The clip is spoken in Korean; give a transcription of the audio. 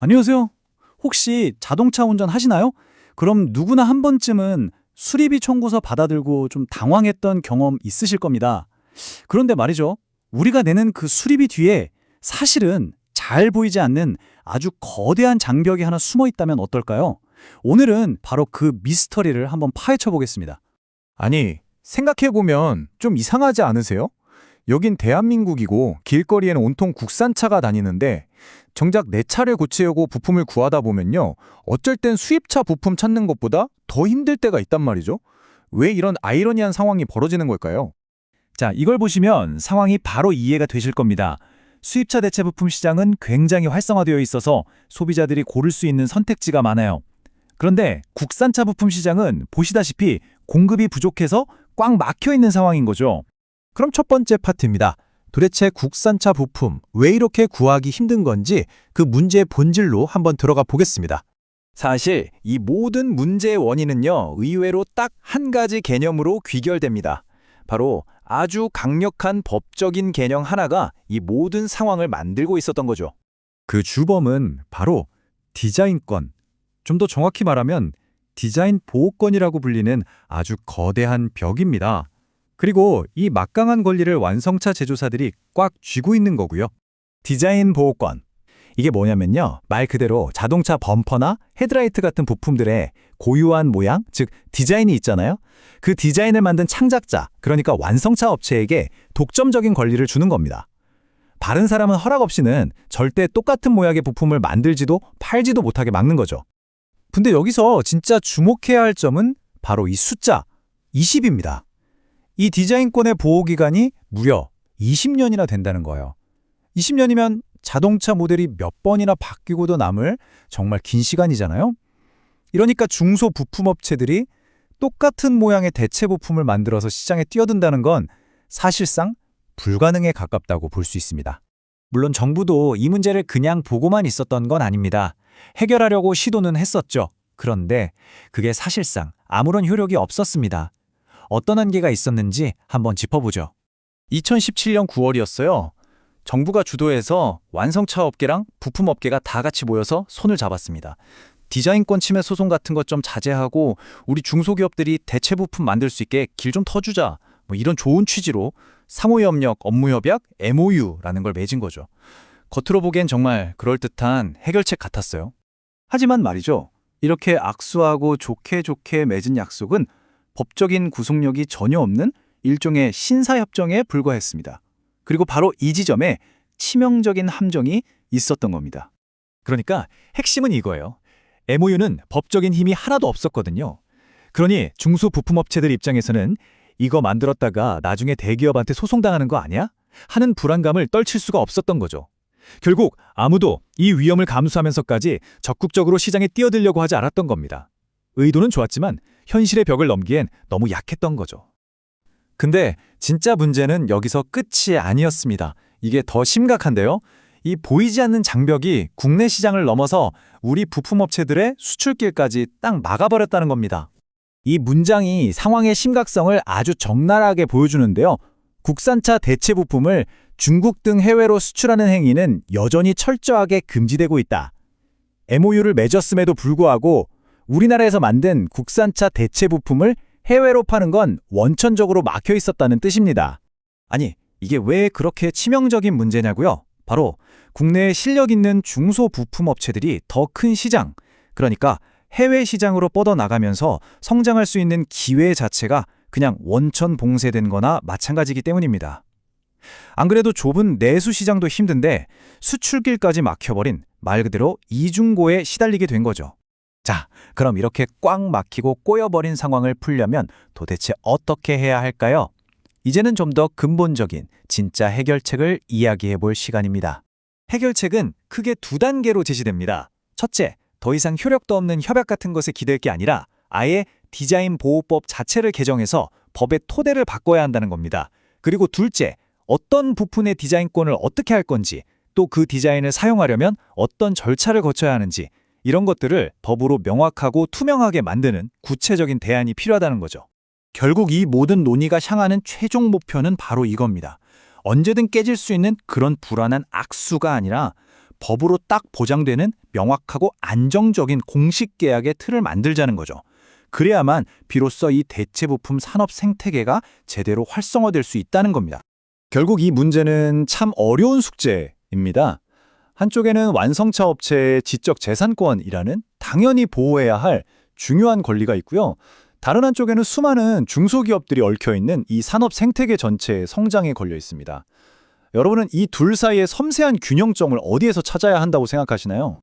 안녕하세요. 혹시 자동차 운전 하시나요? 그럼 누구나 한 번쯤은 수리비 청구서 받아들고 좀 당황했던 경험 있으실 겁니다. 그런데 말이죠. 우리가 내는 그 수리비 뒤에 사실은 잘 보이지 않는 아주 거대한 장벽이 하나 숨어 있다면 어떨까요? 오늘은 바로 그 미스터리를 한번 파헤쳐 보겠습니다. 아니, 생각해보면 좀 이상하지 않으세요? 여긴 대한민국이고 길거리에는 온통 국산차가 다니는데 정작 내 차를 고치려고 부품을 구하다 보면요. 어쩔 땐 수입차 부품 찾는 것보다 더 힘들 때가 있단 말이죠. 왜 이런 아이러니한 상황이 벌어지는 걸까요? 자, 이걸 보시면 상황이 바로 이해가 되실 겁니다. 수입차 대체 부품 시장은 굉장히 활성화되어 있어서 소비자들이 고를 수 있는 선택지가 많아요. 그런데 국산차 부품 시장은 보시다시피 공급이 부족해서 꽉 막혀 있는 상황인 거죠. 그럼 첫 번째 파트입니다. 도대체 국산차 부품 왜 이렇게 구하기 힘든 건지 그 문제의 본질로 한번 들어가 보겠습니다. 사실 이 모든 문제의 원인은요. 의외로 딱 한 가지 개념으로 귀결됩니다. 바로 아주 강력한 법적인 개념 하나가 이 모든 상황을 만들고 있었던 거죠. 그 주범은 바로 디자인권, 좀 더 정확히 말하면 디자인 보호권이라고 불리는 아주 거대한 벽입니다. 그리고 이 막강한 권리를 완성차 제조사들이 꽉 쥐고 있는 거고요. 디자인 보호권. 이게 뭐냐면요. 말 그대로 자동차 범퍼나 헤드라이트 같은 부품들의 고유한 모양, 즉 디자인이 있잖아요. 그 디자인을 만든 창작자, 그러니까 완성차 업체에게 독점적인 권리를 주는 겁니다. 다른 사람은 허락 없이는 절대 똑같은 모양의 부품을 만들지도 팔지도 못하게 막는 거죠. 근데 여기서 진짜 주목해야 할 점은 바로 이 숫자 20입니다. 이 디자인권의 보호기간이 무려 20년이나 된다는 거예요. 20년이면 자동차 모델이 몇 번이나 바뀌고도 남을 정말 긴 시간이잖아요. 이러니까 중소부품업체들이 똑같은 모양의 대체 부품을 만들어서 시장에 뛰어든다는 건 사실상 불가능에 가깝다고 볼 수 있습니다. 물론 정부도 이 문제를 그냥 보고만 있었던 건 아닙니다. 해결하려고 시도는 했었죠. 그런데 그게 사실상 아무런 효력이 없었습니다. 어떤 한계가 있었는지 한번 짚어보죠. 2017년 9월이었어요. 정부가 주도해서 완성차 업계랑 부품 업계가 다 같이 모여서 손을 잡았습니다. 디자인권 침해 소송 같은 것 좀 자제하고 우리 중소기업들이 대체 부품 만들 수 있게 길 좀 터주자. 이런 좋은 취지로 상호협력, 업무협약, MOU라는 걸 맺은 거죠. 겉으로 보기엔 정말 그럴듯한 해결책 같았어요. 하지만 말이죠. 이렇게 악수하고 좋게 좋게 맺은 약속은 법적인 구속력이 전혀 없는 일종의 신사협정에 불과했습니다. 그리고 바로 이 지점에 치명적인 함정이 있었던 겁니다. 그러니까 핵심은 이거예요. MOU는 법적인 힘이 하나도 없었거든요. 그러니 중소부품업체들 입장에서는 이거 만들었다가 나중에 대기업한테 소송당하는 거 아니야? 하는 불안감을 떨칠 수가 없었던 거죠. 결국 아무도 이 위험을 감수하면서까지 적극적으로 시장에 뛰어들려고 하지 않았던 겁니다. 의도는 좋았지만 현실의 벽을 넘기엔 너무 약했던 거죠. 근데 진짜 문제는 여기서 끝이 아니었습니다. 이게 더 심각한데요. 이 보이지 않는 장벽이 국내 시장을 넘어서 우리 부품업체들의 수출길까지 딱 막아버렸다는 겁니다. 이 문장이 상황의 심각성을 아주 적나라하게 보여주는데요. 국산차 대체 부품을 중국 등 해외로 수출하는 행위는 여전히 철저하게 금지되고 있다. MOU를 맺었음에도 불구하고 우리나라에서 만든 국산차 대체 부품을 해외로 파는 건 원천적으로 막혀 있었다는 뜻입니다. 아니, 이게 왜 그렇게 치명적인 문제냐고요? 바로 국내에 실력 있는 중소부품업체들이 더 큰 시장, 그러니까 해외 시장으로 뻗어나가면서 성장할 수 있는 기회 자체가 그냥 원천 봉쇄된 거나 마찬가지이기 때문입니다. 안 그래도 좁은 내수 시장도 힘든데 수출길까지 막혀버린 말 그대로 이중고에 시달리게 된 거죠. 자, 그럼 이렇게 꽉 막히고 꼬여버린 상황을 풀려면 도대체 어떻게 해야 할까요? 이제는 좀 더 근본적인 진짜 해결책을 이야기해 볼 시간입니다. 해결책은 크게 두 단계로 제시됩니다. 첫째, 더 이상 효력도 없는 협약 같은 것에 기댈 게 아니라 아예 디자인 보호법 자체를 개정해서 법의 토대를 바꿔야 한다는 겁니다. 그리고 둘째, 어떤 부품의 디자인권을 어떻게 할 건지, 또 그 디자인을 사용하려면 어떤 절차를 거쳐야 하는지, 이런 것들을 법으로 명확하고 투명하게 만드는 구체적인 대안이 필요하다는 거죠. 결국 이 모든 논의가 향하는 최종 목표는 바로 이겁니다. 언제든 깨질 수 있는 그런 불안한 악수가 아니라 법으로 딱 보장되는 명확하고 안정적인 공식 계약의 틀을 만들자는 거죠. 그래야만 비로소 이 대체 부품 산업 생태계가 제대로 활성화될 수 있다는 겁니다. 결국 이 문제는 참 어려운 숙제입니다. 한쪽에는 완성차 업체의 지적 재산권이라는 당연히 보호해야 할 중요한 권리가 있고요. 다른 한쪽에는 수많은 중소기업들이 얽혀있는 이 산업 생태계 전체의 성장에 걸려 있습니다. 여러분은 이 둘 사이의 섬세한 균형점을 어디에서 찾아야 한다고 생각하시나요?